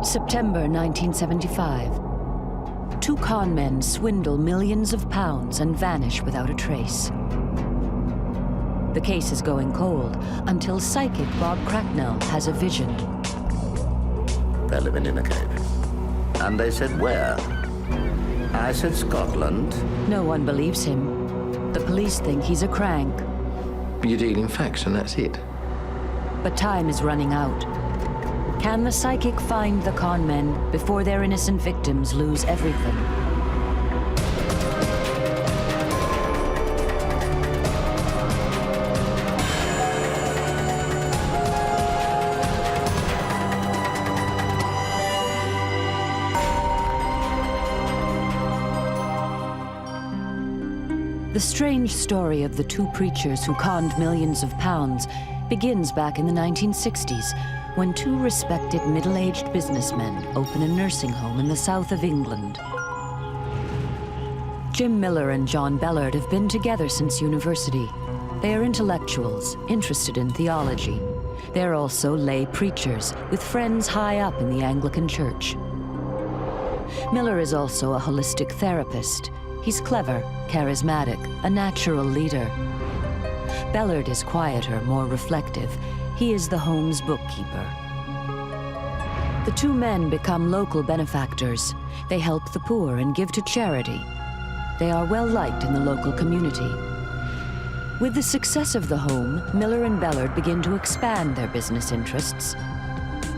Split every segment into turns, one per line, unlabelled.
September 1975. Two con men swindle millions of pounds and vanish without a trace. The case is going cold until psychic Bob Krell has a vision.
They're living in a cave. And they said, where? I said, Scotland.
No one believes him. The police think he's a crank.
You deal in facts and that's it.
But time is running out. Can the psychic find the con men before their innocent victims lose everything? The strange story of the two preachers who conned millions of pounds begins back in the 1960s, when two respected middle-aged businessmen open a nursing home in the south of England. Jim Miller and John Bellard have been together since university. They are intellectuals, interested in theology. They're also lay preachers, with friends high up in the Anglican Church. Miller is also a holistic therapist. He's clever, charismatic, a natural leader. Bellard is quieter, more reflective. He is the home's bookkeeper. The two men become local benefactors. They help the poor and give to charity. They are well liked in the local community. With the success of the home, Miller and Bellard begin to expand their business interests.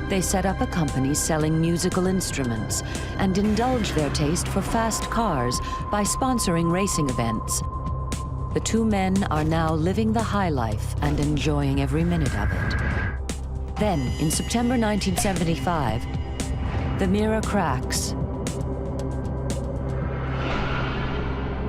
They set up a company selling musical instruments and indulge their taste for fast cars by sponsoring racing events. The two men are now living the high life and enjoying every minute of it. Then, in September 1975, the mirror cracks.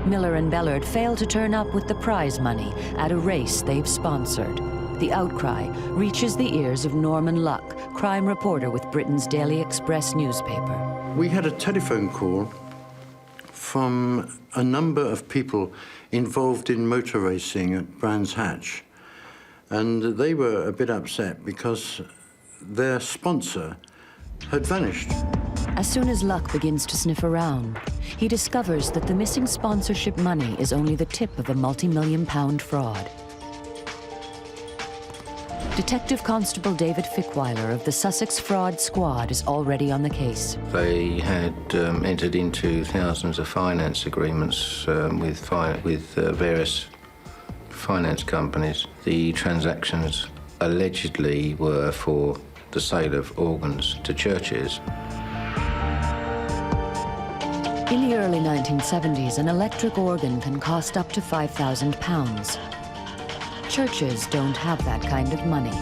Miller and Bellard fail to turn up with the prize money at a race they've sponsored. The outcry reaches the ears of Norman Luck, crime reporter with Britain's Daily Express newspaper.
We had a telephone call from a number of people involved in motor racing at Brands Hatch. And they were a bit upset because their sponsor had vanished.
As soon as Luck begins to sniff around, he discovers that the missing sponsorship money is only the tip of a multi-million-pound fraud. Detective Constable David Fickweiler of the Sussex Fraud Squad is already on the case.
They had entered into thousands of finance agreements with various finance companies. The transactions allegedly were for the sale of organs to churches.
In the early 1970s, an electric organ can cost up to £5,000. Churches don't have that kind of money.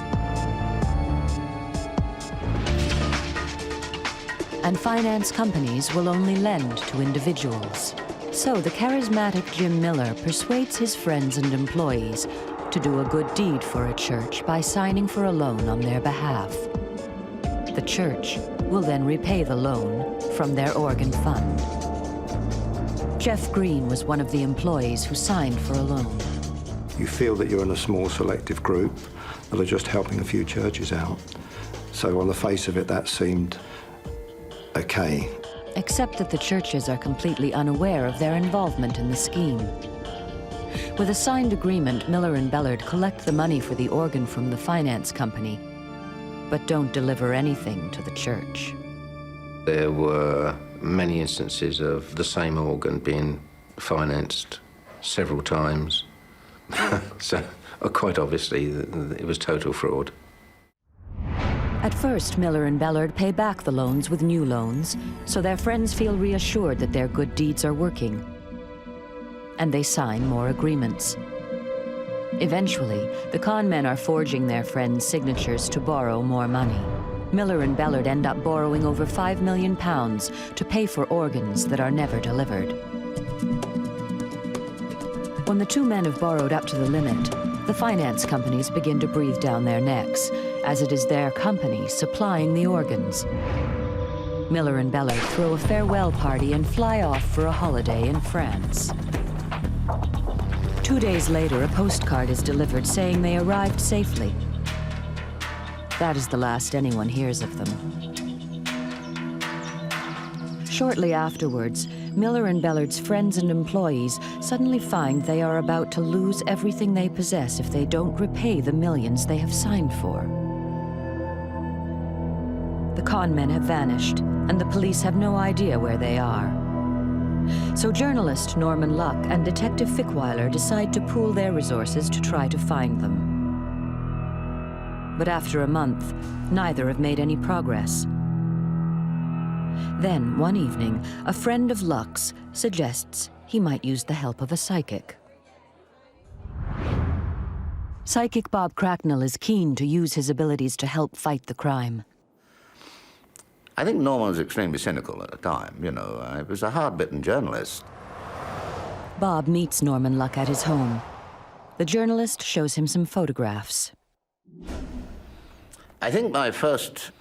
And finance companies will only lend to individuals. So the charismatic Jim Miller persuades his friends and employees to do a good deed for a church by signing for a loan on their behalf. The church will then repay the loan from their organ fund. Jeff Green was one of the employees who signed for a loan.
You feel that you're in a small selective group that are just helping a few churches out. So on the face of it, that seemed okay.
Except that the churches are completely unaware of their involvement in the scheme. With a signed agreement, Miller and Bellard collect the money for the organ from the finance company, but don't deliver anything to the church.
There were many instances of the same organ being financed several times. So, quite obviously, it was total fraud.
At first, Miller and Bellard pay back the loans with new loans, so their friends feel reassured that their good deeds are working. And they sign more agreements. Eventually, the con men are forging their friends' signatures to borrow more money. Miller and Bellard end up borrowing over £5 million to pay for organs that are never delivered. When the two men have borrowed up to the limit, the finance companies begin to breathe down their necks, as it is their company supplying the organs. Miller and Bellard throw a farewell party and fly off for a holiday in France. 2 days later, a postcard is delivered saying they arrived safely. That is the last anyone hears of them. Shortly afterwards, Miller and Bellard's friends and employees suddenly find they are about to lose everything they possess if they don't repay the millions they have signed for. The conmen have vanished, and the police have no idea where they are. So journalist Norman Luck and Detective Fickweiler decide to pool their resources to try to find them. But after a month, neither have made any progress. Then, one evening, a friend of Luck's suggests he might use the help of a psychic. Psychic Bob Krell is keen to use his abilities to help fight the crime.
I think Norman was extremely cynical at the time, you know. He was a hard-bitten journalist.
Bob meets Norman Luck at his home. The journalist shows him some photographs.
I think my first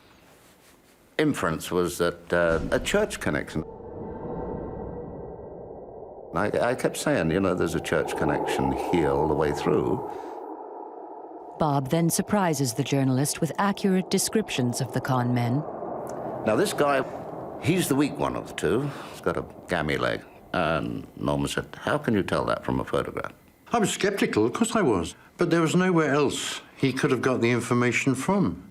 inference was that a church connection. I kept saying, you know, there's a church connection here all the way through.
Bob then surprises the journalist with accurate descriptions of the con men.
Now, this guy, he's the weak one of the two. He's got a gammy leg. And Norman said, how can you tell that from a photograph?
I was skeptical, of course I was. But there was nowhere else he could have got the information from.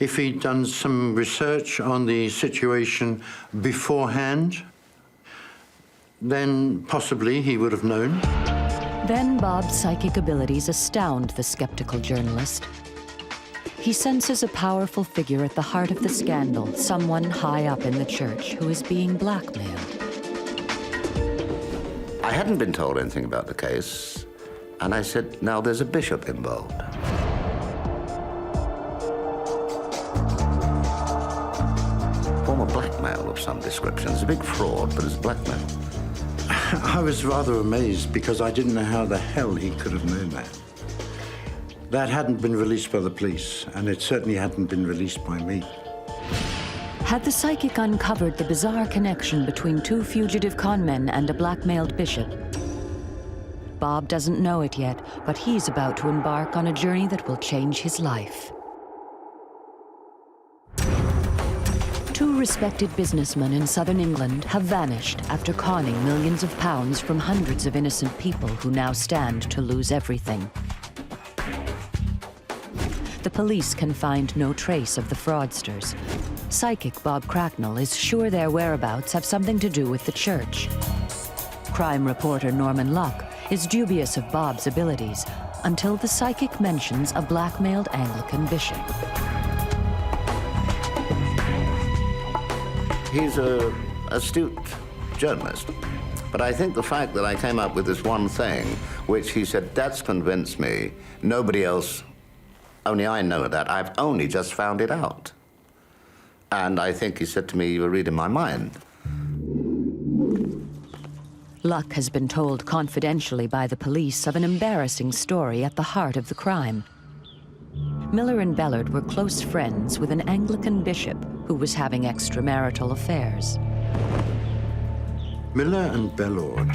If he'd done some research on the situation beforehand, then possibly he would have known.
Then Bob's psychic abilities astound the skeptical journalist. He senses a powerful figure at the heart of the scandal, someone high up in the church who is being blackmailed.
I hadn't been told anything about the case, and I said, now there's a bishop involved. Form of blackmail of some description. It's a big fraud, but it's blackmail.
I was rather amazed because I didn't know how the hell he could have known that. That hadn't been released by the police, and it certainly hadn't been released by me.
Had the psychic uncovered the bizarre connection between two fugitive conmen and a blackmailed bishop? Bob doesn't know it yet, but he's about to embark on a journey that will change his life. Two respected businessmen in southern England have vanished after conning millions of pounds from hundreds of innocent people who now stand to lose everything. The police can find no trace of the fraudsters. Psychic Bob Krell is sure their whereabouts have something to do with the church. Crime reporter Norman Luck is dubious of Bob's abilities until the psychic mentions a blackmailed Anglican bishop.
He's an astute journalist, but I think the fact that I came up with this one thing, which he said, that's convinced me, nobody else, only I know that, I've only just found it out. And I think he said to me, you were reading my mind.
Luck has been told confidentially by the police of an embarrassing story at the heart of the crime. Miller and Bellard were close friends with an Anglican bishop who was having extramarital affairs.
Miller and Bellard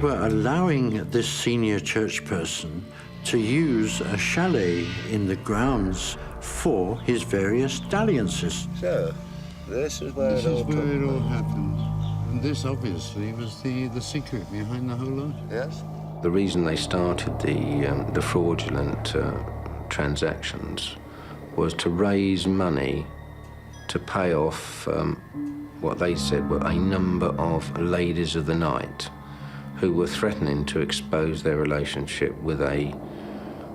were allowing this senior church person to use a chalet in the grounds for his various dalliances.
So, this is where
it all happened. And this obviously was the secret behind the whole lot.
Yes?
The reason they started the fraudulent transactions was to raise money to pay off what they said were a number of ladies of the night who were threatening to expose their relationship with a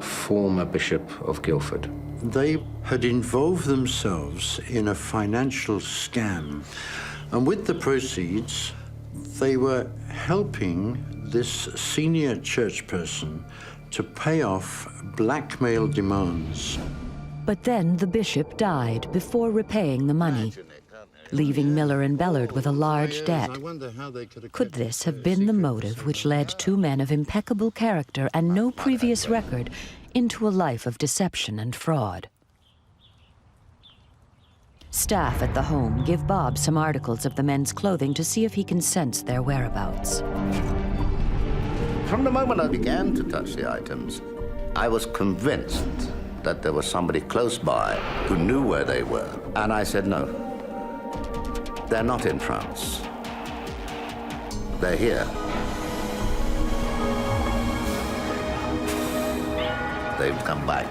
former Bishop of Guildford.
They had involved themselves in a financial scam, and with the proceeds, they were helping this senior church person to pay off blackmail demands.
But then the bishop died before repaying the money, leaving Miller and Bellard with a large debt. Could this have been the motive which led two men of impeccable character and no previous record into a life of deception and fraud? Staff at the home give Bob some articles of the men's clothing to see if he can sense their whereabouts.
From the moment I began to touch the items, I was convinced that there was somebody close by who knew where they were. And I said, no, They're not in France. They're here. They've come back.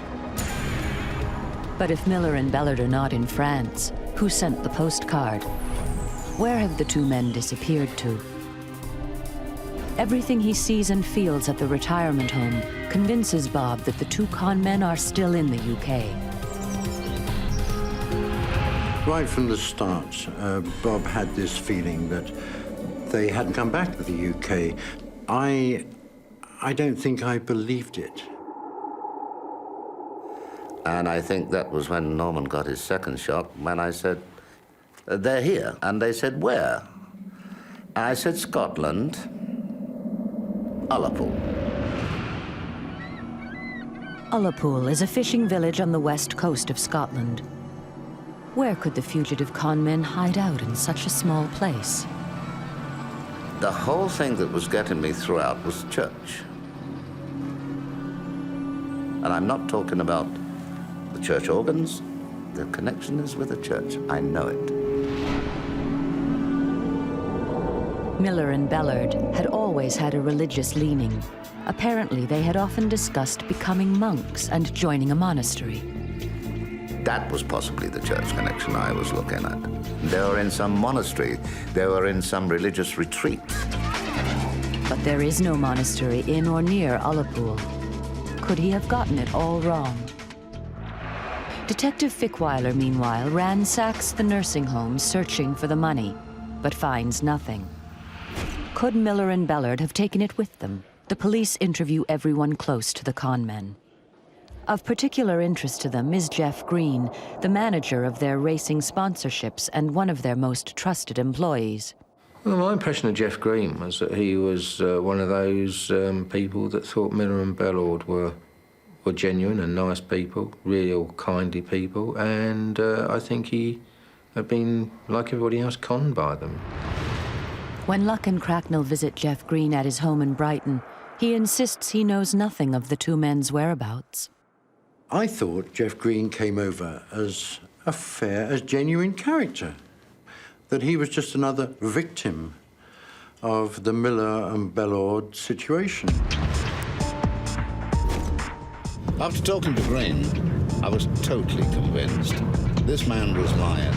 But if Miller and Bellard are not in France, who sent the postcard? Where have the two men disappeared to? Everything he sees and feels at the retirement home convinces Bob that the two con men are still in the UK.
Right from the start, Bob had this feeling that they hadn't come back to the UK. I don't think I believed it.
And I think that was when Norman got his second shock, when I said, they're here. And they said, where? I said, Scotland, Alapool.
Alapool is a fishing village on the west coast of Scotland. Where could the fugitive con men hide out in such a small place?
The whole thing that was getting me throughout was church. And I'm not talking about the church organs. The connection is with the church. I know it.
Miller and Bellard had always had a religious leaning. Apparently, they had often discussed becoming monks and joining a monastery.
That was possibly the church connection I was looking at. They were in some monastery. They were in some religious retreat.
But there is no monastery in or near Alapool. Could he have gotten it all wrong? Detective Fickweiler, meanwhile, ransacks the nursing home searching for the money, but finds nothing. Could Miller and Bellard have taken it with them? The police interview everyone close to the con men. Of particular interest to them is Jeff Green, the manager of their racing sponsorships and one of their most trusted employees.
Well, my impression of Jeff Green was that he was one of those people that thought Miller and Bellard were genuine and nice people, real kindly people, and I think he had been, like everybody else, conned by them.
When Luck and Cracknell visit Jeff Green at his home in Brighton, he insists he knows nothing of the two men's whereabouts.
I thought Jeff Green came over as a fair, as genuine character, that he was just another victim of the Miller and Bellard situation.
After talking to Green, I was totally convinced this man was lying.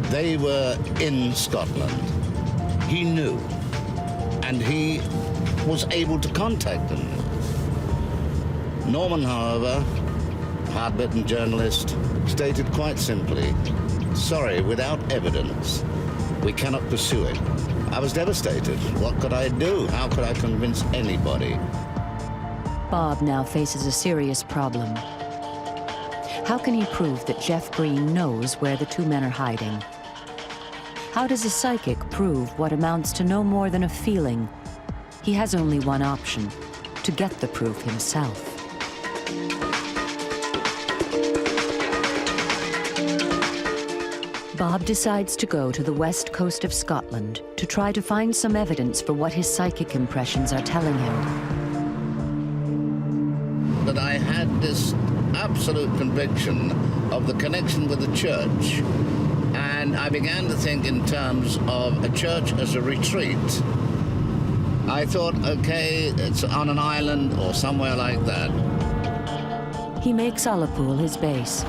They were in Scotland. He knew, and he was able to contact them. Norman, however, hard-bitten journalist, stated quite simply, sorry, without evidence, we cannot pursue it. I was devastated. What could I do? How could I convince anybody?
Bob now faces a serious problem. How can he prove that Jeff Green knows where the two men are hiding? How does a psychic prove what amounts to no more than a feeling? He has only one option, to get the proof himself. Bob decides to go to the west coast of Scotland to try to find some evidence for what his psychic impressions are telling him.
That I had this absolute conviction of the connection with the church, and I began to think in terms of a church as a retreat. I thought, okay, it's on an island or somewhere like that.
He makes Alapool his base.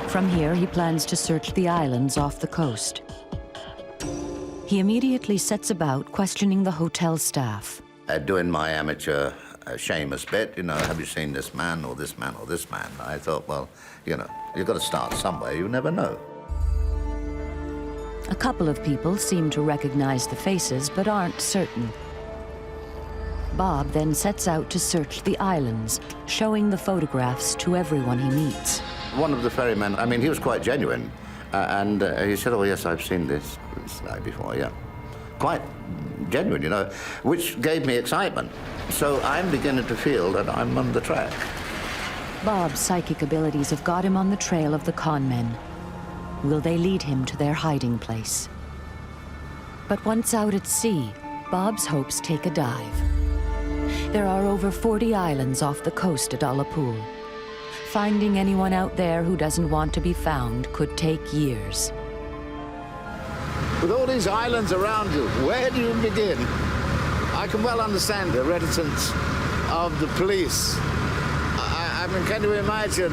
From here, he plans to search the islands off the coast. He immediately sets about questioning the hotel staff.
Doing my amateur Seamus bit, have you seen this man or this man or this man? I thought, well, you've got to start somewhere. You never know.
A couple of people seem to recognize the faces, but aren't certain. Bob then sets out to search the islands, showing the photographs to everyone he meets.
One of the ferrymen, he was quite genuine. And he said, oh, yes, I've seen this guy before, yeah. Quite genuine, which gave me excitement. So I'm beginning to feel that I'm on the track.
Bob's psychic abilities have got him on the trail of the con men. Will they lead him to their hiding place? But once out at sea, Bob's hopes take a dive. There are over 40 islands off the coast at Alapool. Finding anyone out there who doesn't want to be found could take years.
with all these islands around you, where do you begin? I can well understand the reticence of the police. I mean, can you imagine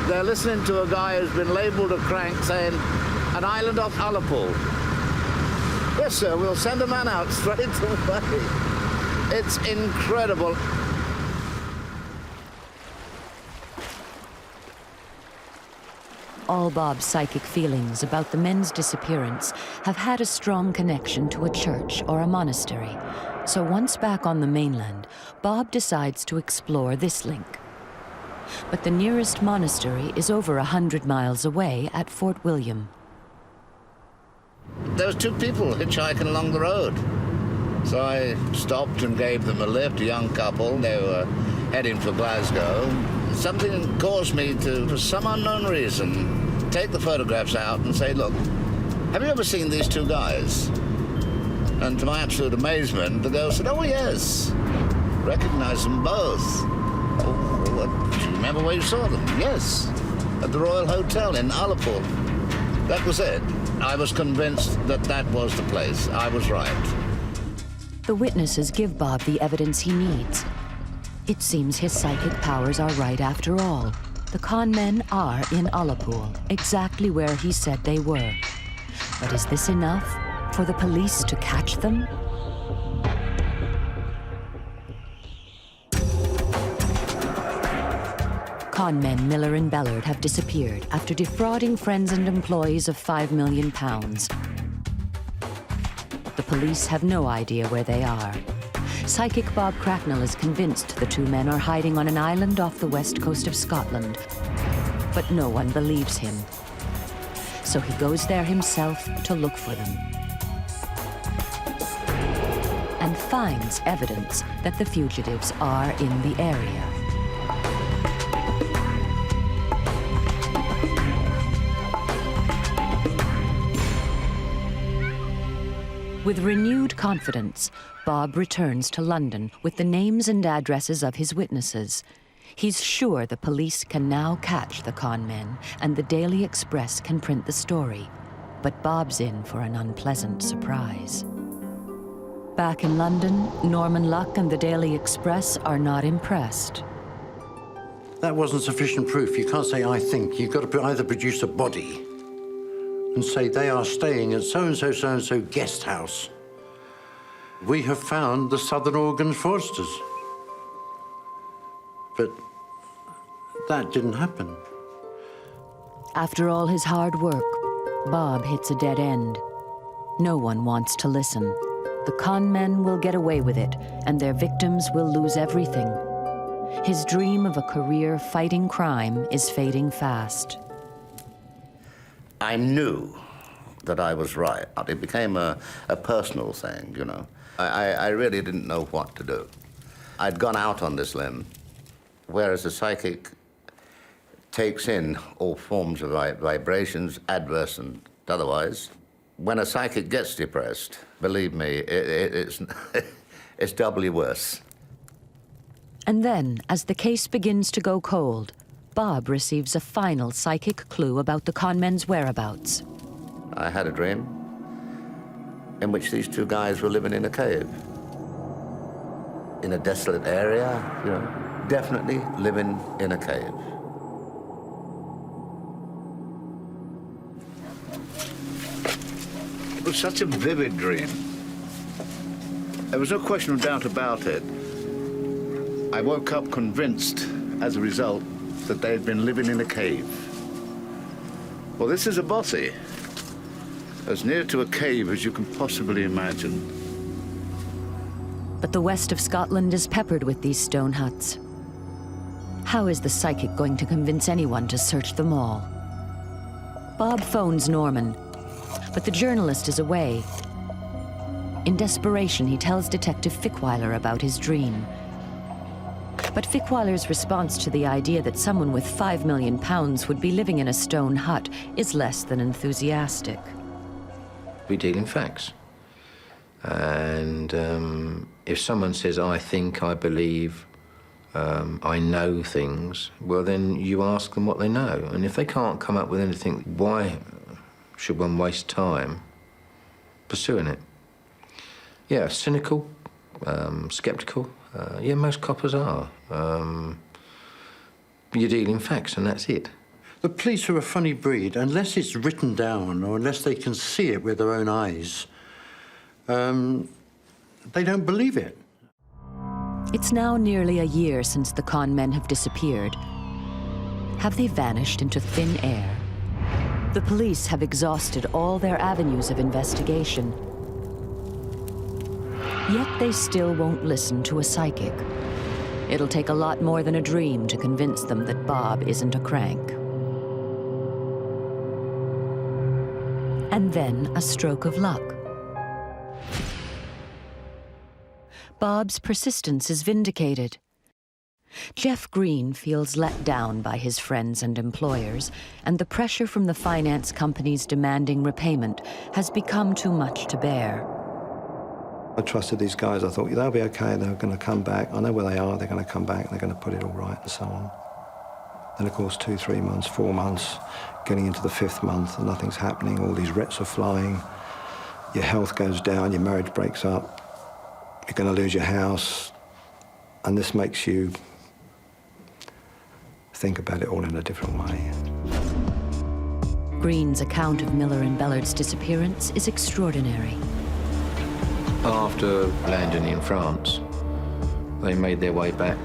they're listening to a guy who's been labelled a crank saying, an island off Alapool. Yes, sir, we'll send a man out straight away. It's incredible.
All Bob's psychic feelings about the men's disappearance have had a strong connection to a church or a monastery. So once back on the mainland, Bob decides to explore this link. But the nearest monastery is over 100 miles away at Fort William.
There was two people hitchhiking along the road. So I stopped and gave them a lift, a young couple. They were heading for Glasgow. Something caused me to, for some unknown reason, take the photographs out and say, look, have you ever seen these two guys? And to my absolute amazement, the girl said, oh, yes. Recognize them both. Oh, what, do you remember where you saw them? Yes, at the Royal Hotel in Alapool. That was it. I was convinced that that was the place. I was right.
The witnesses give Bob the evidence he needs. It seems his psychic powers are right after all. The con men are in Alapool, exactly where he said they were. But is this enough for the police to catch them? Con men Miller and Bellard have disappeared after defrauding friends and employees of £5 million. The police have no idea where they are. Psychic Bob Krell is convinced the two men are hiding on an island off the west coast of Scotland, but no one believes him. So he goes there himself to look for them, and finds evidence that the fugitives are in the area. With renewed confidence, Bob returns to London with the names and addresses of his witnesses. He's sure the police can now catch the con men, and the Daily Express can print the story. But Bob's in for an unpleasant surprise. Back in London, Norman Luck and the Daily Express are not impressed.
That wasn't sufficient proof. You can't say, I think. You've got to either produce a body and say they are staying at so-and-so, so-and-so guest house. We have found the Southern Organ fraudsters. But that didn't happen.
After all his hard work, Bob hits a dead end. No one wants to listen. The con men will get away with it, and their victims will lose everything. His dream of a career fighting crime is fading fast.
I knew that I was right. It became a personal thing, you know. I really didn't know what to do. I'd gone out on this limb, whereas a psychic takes in all forms of vibrations, adverse and otherwise. When a psychic gets depressed, believe me, it's doubly worse.
And then, as the case begins to go cold, Bob receives a final psychic clue about the con men's whereabouts.
I had a dream in which these two guys were living in a cave. In a desolate area, you know, definitely living in a cave. It was such a vivid dream. There was no question of doubt about it. I woke up convinced, as a result, that they had been living in a cave. Well, this is a bothy, as near to a cave as you can possibly imagine.
But the west of Scotland is peppered with these stone huts. How is the psychic going to convince anyone to search them all? Bob phones Norman, but the journalist is away. In desperation, he tells Detective Fickweiler about his dream. But Fickweiler's response to the idea that someone with £5 million would be living in a stone hut is less than enthusiastic.
We deal in facts. And if someone says, I think, I believe, I know things, well, then you ask them what they know. And if they can't come up with anything, why should one waste time pursuing it. Yeah, cynical, sceptical. Yeah, most coppers are. You deal in facts and that's it.
The police are a funny breed. Unless it's written down or unless they can see it with their own eyes, they don't believe it.
It's now nearly a year since the con men have disappeared. Have they vanished into thin air? The police have exhausted all their avenues of investigation. Yet they still won't listen to a psychic. It'll take a lot more than a dream to convince them that Bob isn't a crank. And then a stroke of luck. Bob's persistence is vindicated. Jeff Green feels let down by his friends and employers, and the pressure from the finance companies demanding repayment has become too much to bear.
I trusted these guys. I thought, they'll be okay, they're going to come back. I know where they are, they're going to come back, they're going to put it all right, and so on. Then, of course, 2, 3 months, 4 months, getting into the 5th month, and nothing's happening. All these writs are flying. Your health goes down, your marriage breaks up. You're going to lose your house. And this makes you think about it all in a different way.
Green's account of Miller and Bellard's disappearance is extraordinary.
After landing in France, they made their way back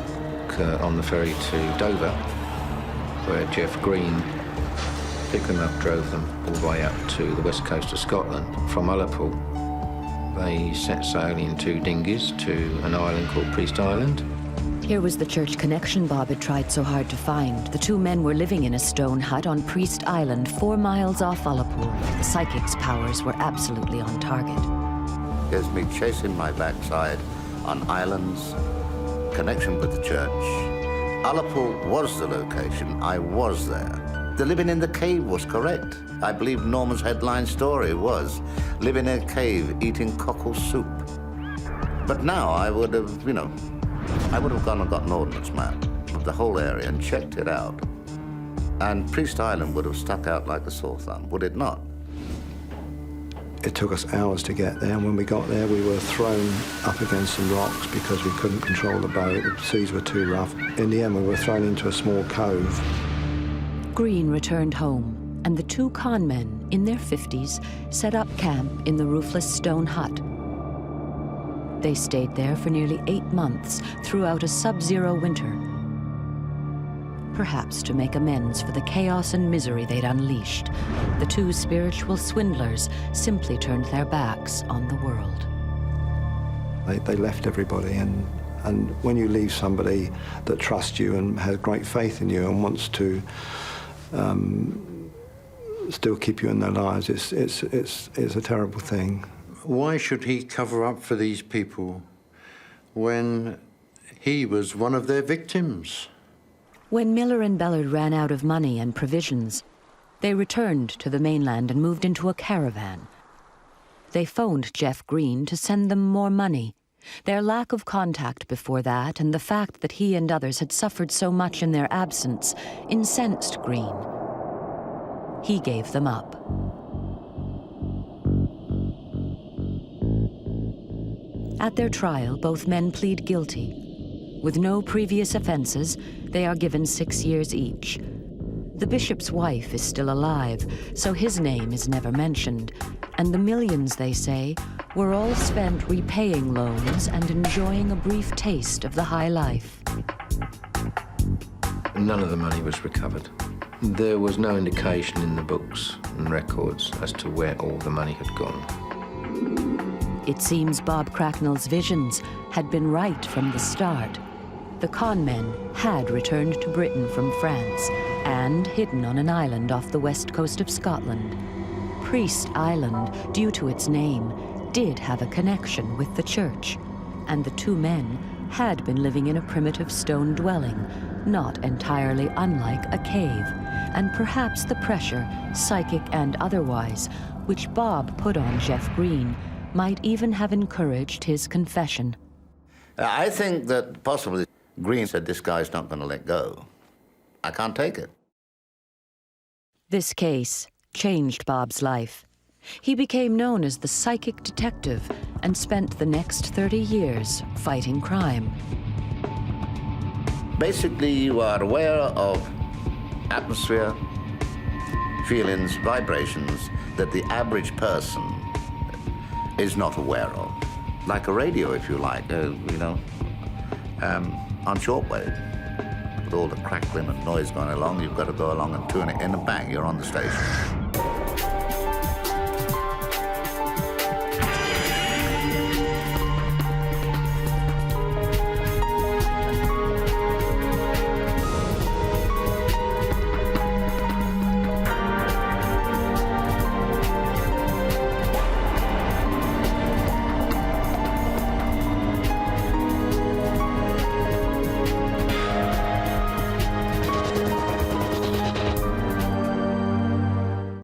on the ferry to Dover, where Jeff Green picked them up, drove them all the way up to the west coast of Scotland. From Alapool, they set sail in 2 dinghies to an island called Priest Island.
Here was the church connection Bob had tried so hard to find. The 2 men were living in a stone hut on Priest Island, 4 miles off Alapool. The psychic's powers were absolutely on target.
There's me chasing my backside on islands, connection with the church. Alapool was the location. I was there. The living in the cave was correct. I believe Norman's headline story was living in a cave eating cockle soup. But now I would have, I would have gone and got an ordnance map of the whole area and checked it out. And Priest Island would have stuck out like a sore thumb, would it not?
It took us hours to get there, and when we got there, we were thrown up against some rocks because we couldn't control the boat. The seas were too rough. In the end, we were thrown into a small cove.
Green returned home, and the 2 con men, in their 50s, set up camp in the roofless stone hut. They stayed there for nearly 8 months throughout a sub-zero winter, perhaps to make amends for the chaos and misery they'd unleashed. The 2 spiritual swindlers simply turned their backs on the world.
They left everybody, and when you leave somebody that trusts you and has great faith in you and wants to still keep you in their lives, it's a terrible thing.
Why should he cover up for these people when he was one of their victims?
When Miller and Bellard ran out of money and provisions, they returned to the mainland and moved into a caravan. They phoned Jeff Green to send them more money. Their lack of contact before that and the fact that he and others had suffered so much in their absence incensed Green. He gave them up. At their trial, both men plead guilty. With no previous offenses, they are given 6 years each. The bishop's wife is still alive, so his name is never mentioned, and the millions, they say, were all spent repaying loans and enjoying a brief taste of the high life.
None of the money was recovered. There was no indication in the books and records as to where all the money had gone.
It seems Bob Cracknell's visions had been right from the start. The con men had returned to Britain from France and hidden on an island off the west coast of Scotland. Priest Island, due to its name, did have a connection with the church, and the 2 men had been living in a primitive stone dwelling, not entirely unlike a cave, and perhaps the pressure, psychic and otherwise, which Bob put on Jeff Green might even have encouraged his confession.
I think that possibly Green said, this guy's not going to let go. I can't take it.
This case changed Bob's life. He became known as the psychic detective and spent the next 30 years fighting crime.
Basically, you are aware of atmosphere, feelings, vibrations that the average person is not aware of. Like a radio, if you like, on shortwave. With all the crackling and noise going along, you've got to go along and tune it in and bang, you're on the station.